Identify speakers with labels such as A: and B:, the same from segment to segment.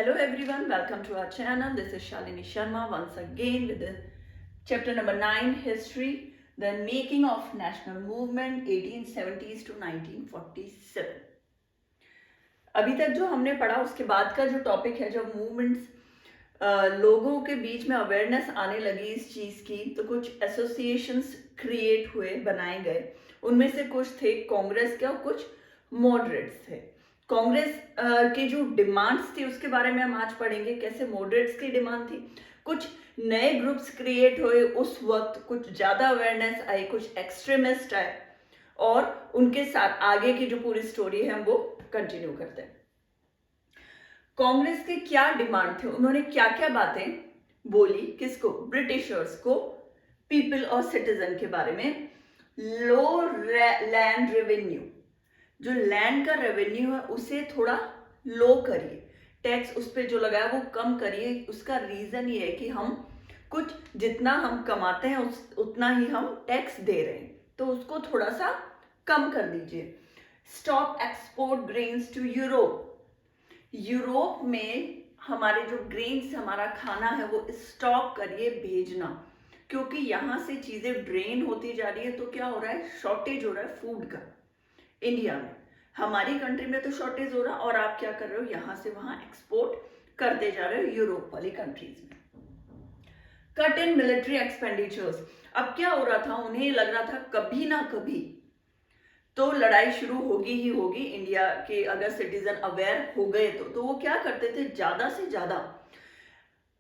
A: Hello everyone, welcome to our channel. This is Shalini Sharma once again with the chapter number 9, History, the making of national movement 1870s to 1947. अभी तक जो हमने पढ़ा उसके बाद का जो टॉपिक है, जब मूवमेंट्स लोगों के बीच में अवेयरनेस आने लगी इस चीज़ की, तो कुछ एसोसिएशंस क्रिएट हुए, बनाए गए। उनमें से कुछ थे कांग्रेस के और कुछ मॉडरेट्स थे। कांग्रेस की जो डिमांड्स थी उसके बारे में हम आज पढ़ेंगे, कैसे मॉडरेट्स की डिमांड थी। कुछ नए ग्रुप्स क्रिएट हुए उस वक्त, कुछ ज़्यादा अवेयरनेस आई, कुछ एक्सट्रीमिस्ट आए, और उनके साथ आगे की जो पूरी स्टोरी है हम वो कंटिन्यू करते हैं। कांग्रेस के क्या डिमांड थे, उन्होंने क्या क्या बातें बोली, किसको? ब्रिटिशर्स को, पीपल और सिटीजन के बारे में। लो लैंड रेवेन्यू, जो लैंड का रेवेन्यू है उसे थोड़ा लो करिए, टैक्स उस पर जो लगाया वो कम करिए। उसका रीजन ये है कि हम कुछ जितना हम कमाते हैं उतना ही हम टैक्स दे रहे हैं, तो उसको थोड़ा सा कम कर दीजिए। Stop export grains to Europe, Europe में हमारे जो ग्रेन्स, हमारा खाना है वो स्टॉप करिए भेजना, क्योंकि यहाँ से चीज़ें ड्रेन होती जा रही है। तो क्या हो रहा है? शॉर्टेज हो रहा है फूड का। इंडिया में, हमारी कंट्री में तो शॉर्टेज हो रहा, और आप क्या कर रहे हो? यहाँ से वहाँ एक्सपोर्ट करते जा रहे हो यूरोप वाली कंट्रीज में। कट इन मिलिट्री एक्सपेंडिचर्स, अब क्या हो रहा था? उन्हें लग रहा था कभी ना कभी तो लड़ाई शुरू होगी ही होगी। इंडिया के अगर सिटीजन अवेयर हो गए तो वो क्या करते थे? ज्यादा से ज्यादा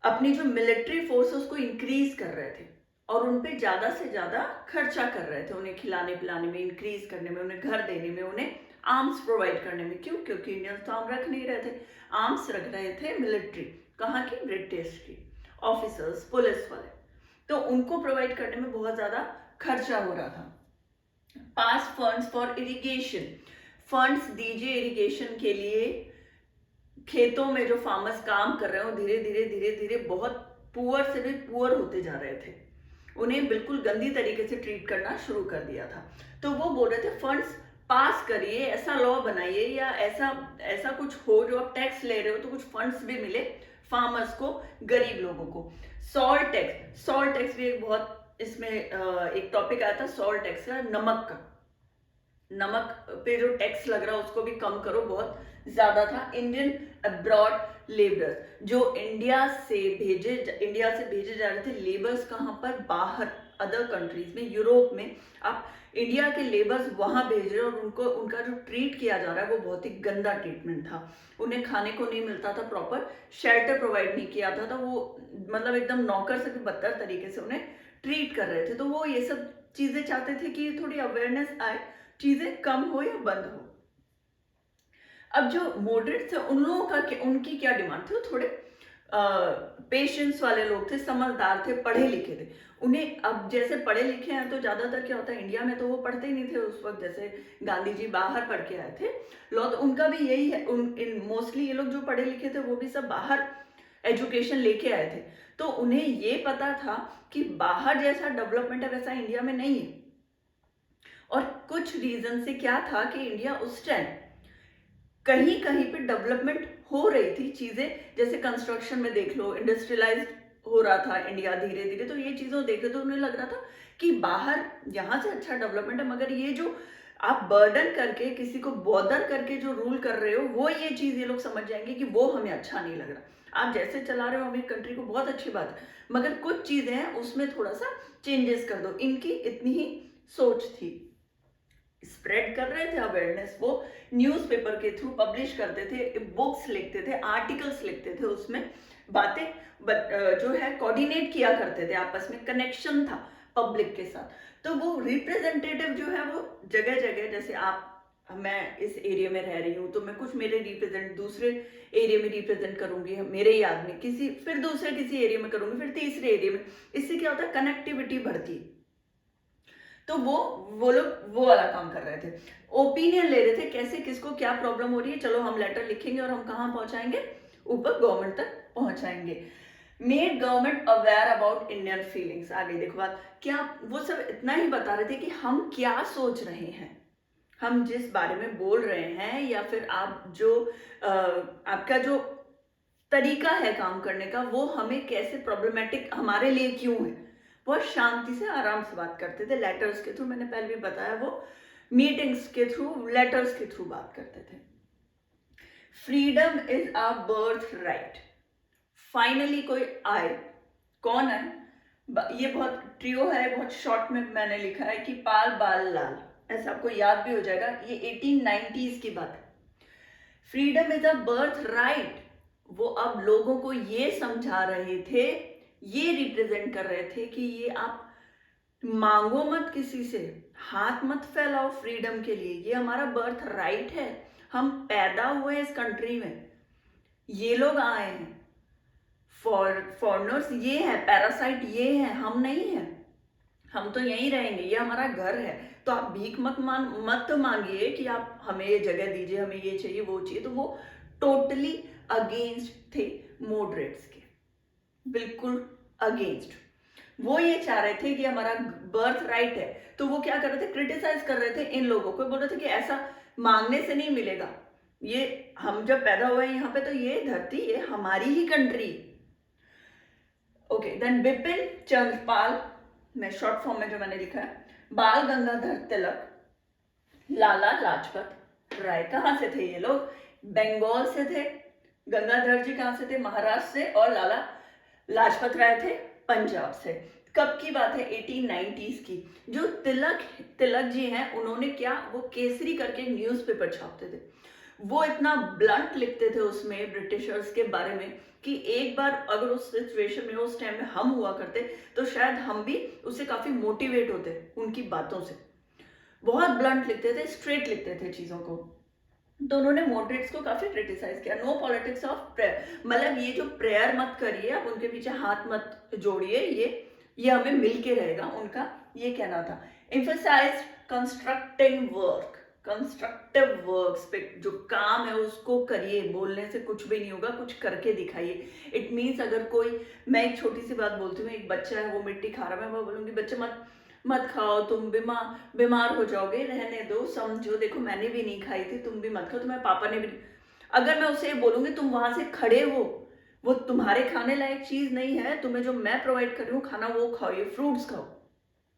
A: अपनी जो मिलिट्री फोर्स है उसको इंक्रीज कर रहे थे, और उन पे ज्यादा से ज्यादा खर्चा कर रहे थे, उन्हें खिलाने पिलाने में, इंक्रीज करने में, उन्हें घर देने में, उन्हें आर्म्स प्रोवाइड करने में। क्यों? क्योंकि इंडियंस तो आर्म रख नहीं रहे थे, आर्म्स रख रहे थे मिलिट्री। कहाँ की? ब्रिटिश की ऑफिसर्स, पुलिस वाले, तो उनको प्रोवाइड करने में बहुत ज्यादा खर्चा हो रहा था। पास फंड्स फॉर इरिगेशन, फंड्स दीजिए इरिगेशन के लिए। खेतों में जो फार्मर्स काम कर रहे हो धीरे धीरे धीरे धीरे बहुत पुअर से भी पुअर होते जा रहे थे, उन्हें बिल्कुल गंदी तरीके से ट्रीट करना शुरू कर दिया था। तो वो बोल रहे थे फंड्स पास करिए, ऐसा लॉ बनाइए या ऐसा ऐसा कुछ हो जो आप टैक्स ले रहे हो तो कुछ फंड्स भी मिले फार्मर्स को, गरीब लोगों को। सॉल्ट टैक्स, सॉल्ट टैक्स भी एक बहुत इसमें एक टॉपिक आया था, सॉल्ट टैक्स का, नमक का, नमक पे जो टैक्स लग रहा है उसको भी कम करो, बहुत ज्यादा था। इंडियन अब्रॉड लेबर्स, जो इंडिया से भेजे जा रहे थे लेबर्स, कहाँ पर? बाहर, अदर कंट्रीज में, यूरोप में। आप इंडिया के लेबर्स वहां भेज रहे हो, और उनको उनका जो ट्रीट किया जा रहा है वो बहुत ही गंदा ट्रीटमेंट था। उन्हें खाने को नहीं मिलता था, प्रॉपर शेल्टर प्रोवाइड नहीं किया था, तो वो मतलब एकदम नौकर से भी बदतर तरीके से उन्हें ट्रीट कर रहे थे। तो वो ये सब चीजें चाहते थे कि थोड़ी अवेयरनेस आए, चीजें कम हो या बंद हो। अब जो मॉडरेट्स थे उन लोगों का उनकी क्या डिमांड थी? वो थोड़े पेशेंस वाले लोग थे, समझदार थे, पढ़े लिखे थे। उन्हें अब जैसे पढ़े लिखे हैं तो ज्यादातर क्या होता है, इंडिया में तो वो पढ़ते ही नहीं थे उस वक्त, जैसे गांधी जी बाहर पढ़ के आए थे लोग, तो उनका भी यही है। मोस्टली ये लोग जो पढ़े लिखे थे वो भी सब बाहर एजुकेशन लेके आए थे, तो उन्हें ये पता था कि बाहर जैसा डेवलपमेंट है वैसा इंडिया में नहीं है। और कुछ रीजन से क्या था कि इंडिया उस टाइम कहीं कहीं पे डेवलपमेंट हो रही थी, चीजें जैसे कंस्ट्रक्शन में देख लो, इंडस्ट्रियलाइज हो रहा था इंडिया धीरे धीरे, तो ये चीजों देखे तो उन्हें लग रहा था कि बाहर यहाँ से अच्छा डेवलपमेंट है, मगर ये जो आप बर्डन करके, किसी को बॉदर करके जो रूल कर रहे हो, वो ये चीज ये लोग समझ जाएंगे कि वो हमें अच्छा नहीं लग रहा। आप जैसे चला रहे हो अपनी कंट्री को, बहुत अच्छी बात है, मगर कुछ चीजें हैं उसमें थोड़ा सा चेंजेस कर दो। इनकी इतनी ही सोच थी। स्प्रेड कर रहे थे अवेयरनेस, वो न्यूज़पेपर के थ्रू पब्लिश करते थे, बुक्स लिखते थे, आर्टिकल्स लिखते थे, उसमें बातें जो है कोऑर्डिनेट किया करते थे, आपस में कनेक्शन था पब्लिक के साथ। तो वो रिप्रेजेंटेटिव जो है वो जगह जगह, जैसे आप, मैं इस एरिया में रह रही हूँ तो मैं कुछ मेरे रिप्रेजेंट दूसरे एरिया में रिप्रेजेंट करूंगी, मेरे याद में किसी, फिर दूसरे किसी एरिया में करूंगी, फिर तीसरे एरिया में। इससे क्या होता है? कनेक्टिविटी बढ़ती है। तो वो लोग वो वाला काम कर रहे थे, ओपिनियन ले रहे थे, कैसे किसको क्या प्रॉब्लम हो रही है, चलो हम लेटर लिखेंगे और हम कहाँ पहुंचाएंगे? ऊपर गवर्नमेंट तक पहुंचाएंगे। Made government aware about Indian feelings, आगे देखो बात क्या, वो सब इतना ही बता रहे थे कि हम क्या सोच रहे हैं, हम जिस बारे में बोल रहे हैं, या फिर आप जो आपका जो तरीका है काम करने का, वो हमें कैसे प्रॉब्लमेटिक हमारे लिए क्यों है, बहुत शांति से आराम से बात करते थे। लेटर्स के थ्रू, मैंने पहले भी बताया, वो मीटिंग्स के थ्रू, लेटर्स के थ्रू बात करते थे। Freedom is a birth right. Finally कोई आए, कौन है? ये बहुत ट्रियो है, बहुत शॉर्ट में मैंने लिखा है कि पाल बाल लाल, ऐसा आपको याद भी हो जाएगा। ये 1890s की बात है। Freedom is a birth right. वो अब लोगों को ये समझा रहे थे, ये रिप्रेजेंट कर रहे थे कि ये आप मांगो मत किसी से, हाथ मत फैलाओ फ्रीडम के लिए, ये हमारा बर्थ राइट है। हम पैदा हुए इस कंट्री में, ये लोग आए हैं, फॉरनर्स ये है, पैरासाइट ये है, हम नहीं है। हम तो यहीं रहेंगे, ये हमारा घर है। तो आप भीख मत मांगिए कि आप हमें ये जगह दीजिए, हमें ये चाहिए वो चाहिए। तो वो टोटली अगेंस्ट थे मॉडरेट्स के, बिल्कुल अगेंस्ट। वो ये चाह रहे थे कि हमारा बर्थ राइट है, तो वो क्या कर रहे थे, क्रिटिसाइज कर रहे थे इन लोगों को, बोल रहे थे कि ऐसा मांगने से नहीं मिलेगा, ये हम जब पैदा हुए यहाँ पे तो ये धरती ये हमारी ही country. Okay, then Bipin Chandrapal, मैं शॉर्ट फॉर्म में जो मैंने लिखा है, बाल गंगाधर तिलक, लाला लाजपत राय। कहाँ से थे ये लोग? बंगाल से थे। गंगाधर जी कहाँ से थे? महाराष्ट्र से। और लाला लाजपत राय थे पंजाब से। कब की बात है? 1890s की। जो तिलक जी हैं, उन्होंने क्या, वो केसरी करके न्यूज़पेपर छापते थे। वो इतना ब्लंट लिखते थे उसमें ब्रिटिशर्स के बारे में कि एक बार अगर उस सिचुएशन में, उस टाइम में हम हुआ करते तो शायद हम भी उससे काफी मोटिवेट होते उनकी बातों से। बहुत ब्लंट लिखते थे, स्ट्रेट लिखते थे चीजों को। तो उन्होंने मॉडरेट्स को काफी क्रिटिसाइज किया। नो पॉलिटिक्स ऑफ प्रेयर, मतलब ये जो प्रेयर मत करिए, आप उनके पीछे हाथ मत जोड़िए, ये हमें मिलके रहेगा, उनका ये कहना था। Emphasised constructing work, constructive works पे जो काम है उसको करिए, बोलने से कुछ भी नहीं होगा, कुछ करके दिखाइए। इट मीन्स अगर कोई, मैं एक छोटी सी बात बोलती हूँ, एक बच्चा है वो मिट्टी खा रहा है, मैं बोलूंगी बच्चे मत मत खाओ, तुम बीमार हो जाओगे, रहने दो, समझो, देखो मैंने भी नहीं खाई थी, तुम भी मत खाओ, तुम्हारे पापा ने भी। अगर मैं उसे बोलूंगी तुम वहां से खड़े हो, वो तुम्हारे खाने लायक चीज नहीं है, तुम्हें जो मैं प्रोवाइड कर रही हूँ खाना वो खाओ, ये फ्रूट्स खाओ,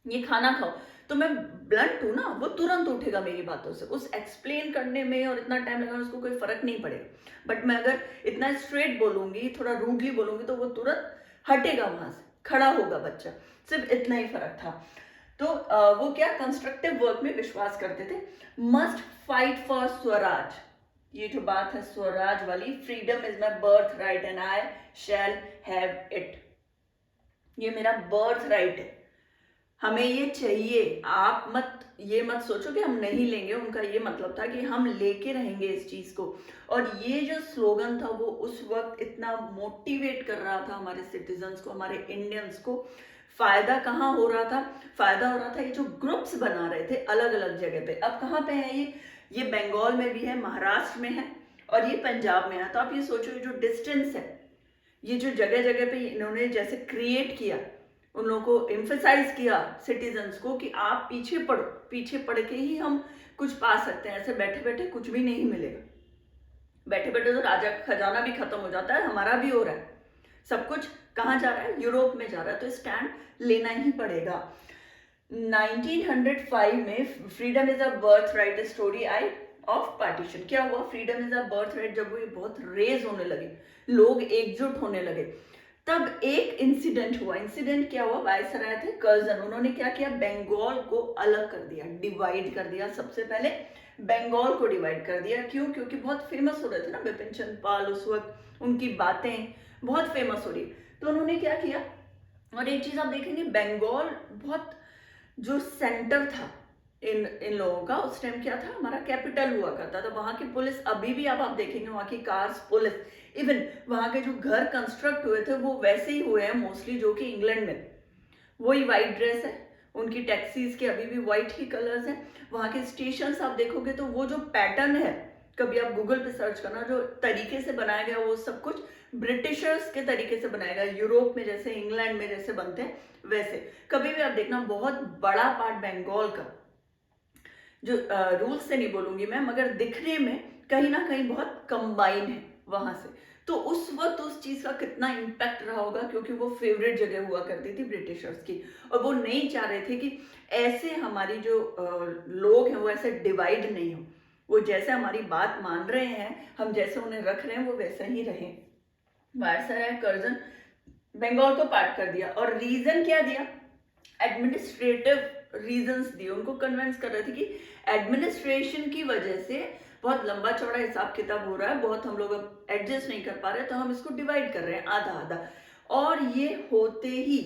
A: ये खाना खाओ, तो मैं ब्लंट हूं ना, वो तुरंत उठेगा मेरी बातों से। उस एक्सप्लेन करने में और इतना टाइम लगा उसको कोई फर्क नहीं पड़ेगा। बट मैं अगर इतना स्ट्रेट बोलूंगी, थोड़ा रूडली बोलूंगी, तो वो तुरंत हटेगा, वहां से खड़ा होगा बच्चा। सिर्फ इतना ही फर्क था। तो वो क्या, कंस्ट्रक्टिव वर्क में विश्वास करते थे। मस्ट फाइट फॉर स्वराज, ये जो बात है स्वराज वाली, freedom is my birth right and I shall have it, ये मेरा बर्थ राइट है, हमें ये चाहिए। आप ये मत सोचो कि हम नहीं लेंगे। उनका ये मतलब था कि हम लेके रहेंगे इस चीज को। और ये जो स्लोगन था वो उस वक्त इतना मोटिवेट कर रहा था हमारे सिटीजन्स को, हमारे इंडियंस को। फायदा कहाँ हो रहा था? फायदा हो रहा था ये जो ग्रुप्स बना रहे थे अलग अलग जगह पे। अब कहाँ पे है ये बंगाल में भी है, महाराष्ट्र में है और ये पंजाब में है। तो आप ये सोचो, ये जो डिस्टेंस है, ये जो जगह जगह पे इन्होंने जैसे क्रिएट किया, उन लोगों को एम्फेसाइज किया सिटीजन्स को कि आप पीछे पड़ो, पीछे पड़ के ही हम कुछ पा सकते हैं, ऐसे बैठे बैठे कुछ भी नहीं मिलेगा। बैठे बैठे तो राजा का खजाना भी खत्म हो जाता है, हमारा भी हो रहा है। सब कुछ कहाँ जा रहा है? यूरोप में जा रहा है। तो स्टैंड लेना ही पड़ेगा। 1905 में freedom is a birth right story I of partition. क्या हुआ? Freedom is a birth right जब वो बहुत रेज होने लगे, लोग एकजुट होने लगे, तब एक इंसिडेंट हुआ। इंसिडेंट क्या हुआ? वायसराय थे कर्जन, उन्होंने क्या किया, बंगाल को अलग कर दिया, डिवाइड कर दिया। सबसे पहले बंगाल को डिवाइड कर दिया। क्यों? क्योंकि बहुत फेमस हो रहे थे ना बिपिन चंद्रपाल उस वक्त, उनकी बातें बहुत फेमस हो रही। तो उन्होंने क्या किया, और एक चीज आप देखेंगे, बंगाल बहुत जो सेंटर था इन लोगों का, उस टाइम क्या था, हमारा कैपिटल हुआ करता था। वहां की पुलिस अभी भी आप देखेंगे, वहां की कार्स पुलिस, इवन वहां के जो घर कंस्ट्रक्ट हुए थे वो वैसे ही हुए हैं मोस्टली, जो कि इंग्लैंड में। वही व्हाइट ड्रेस है उनकी, टैक्सीज के अभी भी व्हाइट ही कलर्स हैं। वहां के स्टेशन आप देखोगे तो वो जो पैटर्न है, कभी आप गूगल पे सर्च करना, जो तरीके से बनाया गया वो सब कुछ ब्रिटिशर्स के तरीके से बनाया गया। यूरोप में जैसे, इंग्लैंड में जैसे बनते हैं वैसे। कभी भी आप देखना, बहुत बड़ा पार्ट बंगाल का, जो रूल्स से नहीं बोलूंगी मैं, मगर दिखने में कहीं ना कहीं बहुत कंबाइन है वहां से। तो उस वक्त उस चीज का कितना इम्पैक्ट रहा होगा, क्योंकि वो फेवरेट जगह हुआ करती थी ब्रिटिशर्स की, और वो नहीं चाह रहे थे कि ऐसे हमारी जो लोग हैं वो ऐसे डिवाइड नहीं हो, वो जैसे हमारी बात मान रहे हैं, हम जैसे उन्हें रख रहे हैं वो वैसा ही रहे। वायसराय कर्जन बंगाल को पार्ट कर दिया, और रीजन क्या दिया, एडमिनिस्ट्रेटिव रीजंस दिए, उनको कन्विंस कर रहे थे कि एडमिनिस्ट्रेशन की वजह से बहुत लंबा चौड़ा हिसाब किताब हो रहा है, बहुत हम लोग अब एडजस्ट नहीं कर पा रहे, तो हम इसको डिवाइड कर रहे हैं आधा आधा। और ये होते ही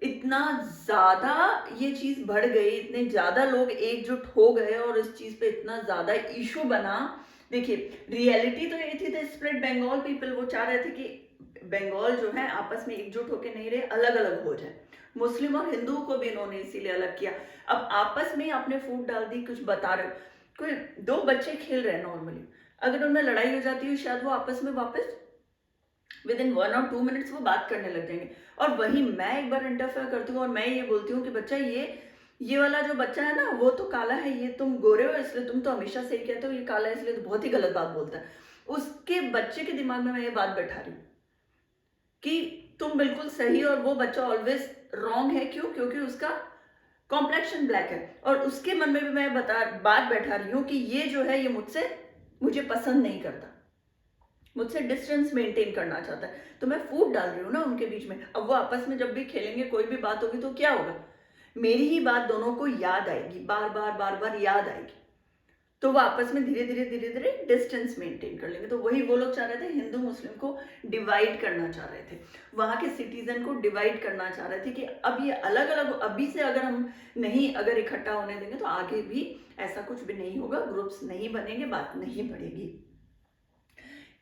A: इतना ज्यादा ये चीज बढ़ गई, इतने ज्यादा लोग एकजुट हो गए और इस चीज पे इतना ज्यादा इशू बना। देखिए रियलिटी तो ये थी, स्प्लिट बंगाल पीपल, वो चाह रहे थे कि बंगाल जो है आपस में एकजुट होके नहीं रहे, अलग अलग हो जाए। मुस्लिम और हिंदू को भी इन्होंने इसीलिए अलग किया। अब आपस में आपने फूट डाल दी, कुछ बता रहे हो, कोई दो बच्चे खेल रहे हैं नॉर्मली, अगर उनमें लड़ाई हो जाती है शायद वो आपस में वापस विद इन 1 और 2 मिनट्स वो बात करने लग जाएंगे। और वही मैं एक बार इंटरफेयर करती हूँ और मैं ये बोलती हूँ कि बच्चा ये वाला जो बच्चा है ना वो तो काला है, ये तुम गोरे हो इसलिए तुम तो हमेशा सही कहते हो, ये काला है इसलिए तो बहुत ही गलत बात बोलता है। उसके बच्चे के दिमाग में मैं ये बात बैठा रही हूँ कि तुम बिल्कुल सही और वो बच्चा ऑलवेज रॉन्ग है। क्यों? क्योंकि उसका कॉम्प्लेक्शन ब्लैक है, और उसके मन में भी मैं बात बैठा रही हूँ कि ये जो है ये मुझे पसंद नहीं करता, मुझसे डिस्टेंस मेंटेन करना चाहता है, तो मैं फूट डाल रही हूँ ना उनके बीच में। अब वो आपस में जब भी खेलेंगे, कोई भी बात होगी तो क्या होगा, मेरी ही बात दोनों को याद आएगी, बार बार याद आएगी, तो वो आपस में धीरे धीरे डिस्टेंस मेंटेन कर लेंगे। तो वही वो लोग चाह रहे थे, हिंदू मुस्लिम को डिवाइड करना चाह रहे थे, वहां के सिटीजन को डिवाइड करना चाह रहे थे कि अब ये अलग अलग, अभी से अगर हम नहीं अगर इकट्ठा होने देंगे तो आगे भी ऐसा कुछ भी नहीं होगा, ग्रुप्स नहीं बनेंगे, बात नहीं बढ़ेगी।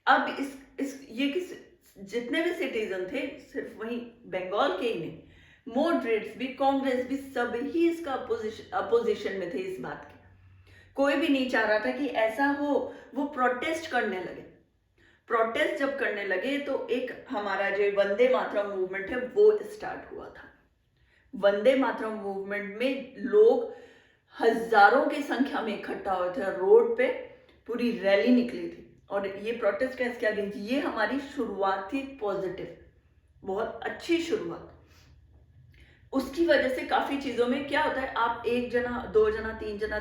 A: अब जितने भी सिटीजन थे, सिर्फ वही बंगाल के ही नहीं, मॉडरेट्स भी, कांग्रेस भी, सब ही इसका अपोजिशन में थे इस बात के। कोई भी नहीं चाह रहा था कि ऐसा हो। वो प्रोटेस्ट करने लगे। प्रोटेस्ट जब करने लगे तो एक हमारा जो वंदे मातरम मूवमेंट है वो स्टार्ट हुआ था। वंदे मातरम मूवमेंट में लोग हजारों की संख्या में इकट्ठा हुए थे, रोड पे पूरी रैली निकली थी, और ये प्रोटेस्ट कैसे किया गया, ये हमारी शुरुआत थी पॉजिटिव, बहुत अच्छी शुरुआत। उसकी वजह से काफी चीजों में क्या होता है, आप 1 जना 2 जना 3 जना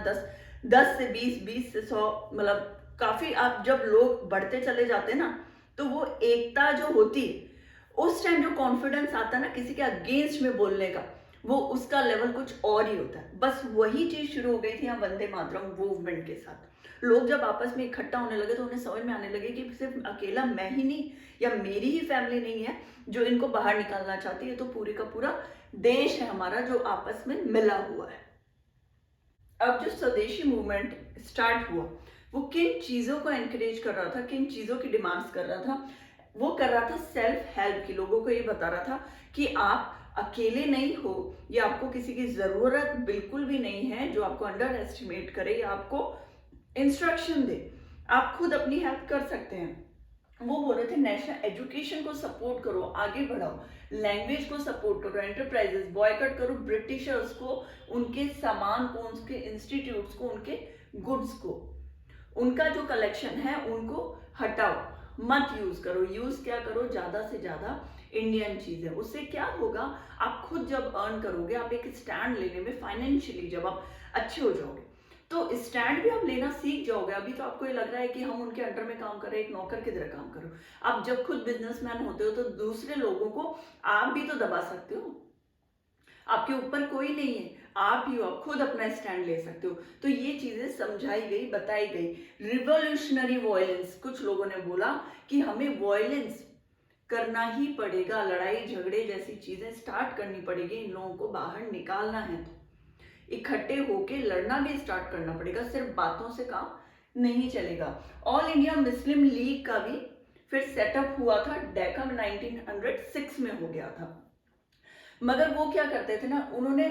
A: 10 से 20 से 100, मतलब काफी, आप जब लोग बढ़ते चले जाते ना तो वो एकता जो होती उस टाइम जो कॉन्फिडेंस आता है ना किसी के अगेंस्ट में बोलने का, वो उसका लेवल कुछ और ही होता है। बस वही चीज शुरू हो गई थी यहाँ वंदे मातरम मूवमेंट के साथ। लोग जब आपस में इकट्ठा होने लगे तो उन्हें समझ में आने लगे कि सिर्फ अकेला मैं ही नहीं या मेरी ही फैमिली नहीं है जो इनको बाहर निकालना चाहती है, तो पूरी का पूरा देश है हमारा जो आपस में मिला हुआ है। अब जो स्वदेशी मूवमेंट स्टार्ट हुआ वो किन चीजों को एनकरेज कर रहा था, किन चीजों की डिमांड्स कर रहा था, वो कर रहा था सेल्फ हेल्प की। लोगों को ये बता रहा था कि आप अकेले नहीं हो, या आपको किसी की जरूरत बिल्कुल भी नहीं है जो आपको अंडर एस्टिमेट करे या आपको इंस्ट्रक्शन दे, आप खुद अपनी हेल्प कर सकते हैं। वो बोल रहे थे नेशनल एजुकेशन को सपोर्ट करो, आगे बढ़ाओ, लैंग्वेज को सपोर्ट करो, एंटरप्राइजेस बॉयकॉट करो, ब्रिटिशर्स को, उनके सामान को, उनके इंस्टीट्यूट्स को, उनके गुड्स को, उनका जो कलेक्शन है उनको हटाओ, मत यूज करो। यूज क्या करो, ज्यादा से ज्यादा इंडियन चीजें। उससे क्या होगा, आप खुद जब अर्न करोगे, आप एक स्टैंड लेने में फाइनेंशियली जब आप अच्छे हो जाओगे तो स्टैंड भी आप लेना सीख जाओगे। अभी तो आपको ये लग रहा है कि हम उनके अंडर में काम कर रहे हैं, एक नौकर की तरह काम करो। आप जब खुद बिजनेसमैन होते हो तो दूसरे लोगों को आप भी तो दबा सकते हो, आपके ऊपर कोई नहीं है, आप ही हो, आप खुद अपना स्टैंड ले सकते हो। तो ये चीजें समझाई गई, बताई गई। रिवोल्यूशनरी वायलेंस, कुछ लोगों ने बोला कि हमें वायलेंस करना ही पड़ेगा, लड़ाई झगड़े जैसी चीजें स्टार्ट करनी पड़ेगी, इन लोगों को बाहर निकालना है तो इकट्ठे होके लड़ना भी स्टार्ट करना पड़ेगा, सिर्फ बातों से काम नहीं चलेगा। ऑल इंडिया मुस्लिम लीग का भी फिर सेटअप हुआ था, डेका में 1906 में हो गया था। मगर वो क्या करते थे ना, उन्होंने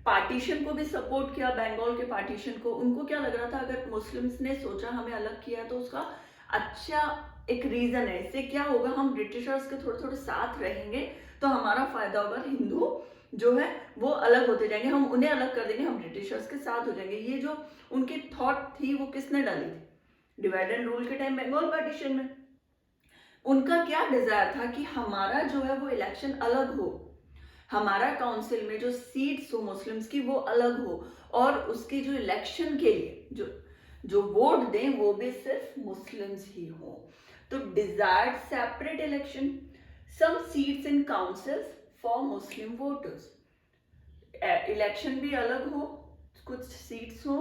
A: पार्टीशन को भी सपोर्ट किया, बंगाल के पार्टीशन को। उनको क्या लग रहा था, अगर मुस्लिम्स ने सोचा हमें अलग किया तो उसका अच्छा एक रीजन है, इससे क्या होगा, हम ब्रिटिशर्स के थोड़े थोड़े साथ रहेंगे तो हमारा फायदा होगा, हिंदू जो है वो अलग होते जाएंगे, हम उन्हें अलग कर देंगे, हम ब्रिटिशर्स के साथ हो जाएंगे। ये जो उनकी थॉट थी वो किसने डाली थी, डिवाइड एंड रूल के टाइम, बंगाल पार्टीशन में। उनका क्या डिजायर था कि हमारा जो है वो इलेक्शन अलग हो, हमारा काउंसिल में जो सीट्स हो मुस्लिम्स की वो अलग हो, और उसके जो इलेक्शन के लिए जो जो वोट दें वो भी सिर्फ मुस्लिम्स ही हो। तो desired separate election, some seats in councils for Muslim voters, election भी अलग हो, कुछ सीट्स हो,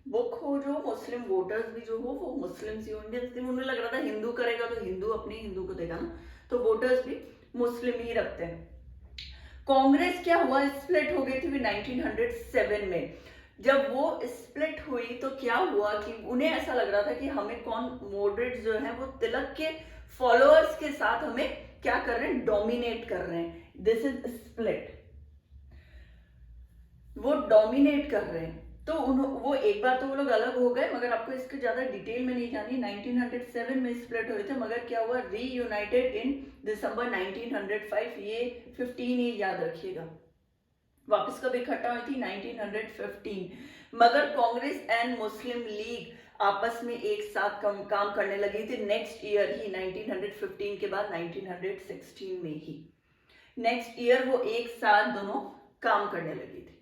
A: बुक हो, जो मुस्लिम वोटर्स भी जो हो वो मुस्लिम ही होंगे। उन्हें लग रहा था हिंदू करेगा तो हिंदू अपने हिंदू को देगा ना, तो वोटर्स भी मुस्लिम ही रखते हैं। कांग्रेस क्या हुआ, स्प्लिट हो गई थी 1907 में। जब वो स्प्लिट हुई तो क्या हुआ कि उन्हें ऐसा लग रहा था कि हमें कौन मॉडरेट जो है वो तिलक के फॉलोअर्स के साथ हमें क्या कर रहे हैं, डोमिनेट कर रहे हैं। दिस इज स्प्लिट, वो डोमिनेट कर रहे हैं। तो वो एक बार तो वो लोग अलग हो गए, मगर आपको इसके ज्यादा डिटेल में नहीं जानी। 1907 में स्प्लिट हुए थे, मगर क्या हुआ, रीयूनाइटेड इन दिसंबर 1905। ये 15 ये याद रखिएगा, वापस कब इकट्ठा हुई थी, 1915। मगर कांग्रेस एंड मुस्लिम लीग आपस में एक साथ काम करने लगी थी नेक्स्ट ईयर ही, 1915 के बाद 1916 में ही, नेक्स्ट ईयर वो एक साथ दोनों काम करने लगी थी।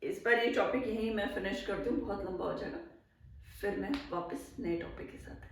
A: इस पर ये टॉपिक यहीं मैं फिनिश करती हूँ, बहुत लंबा हो जाएगा, फिर मैं वापस नए टॉपिक के साथ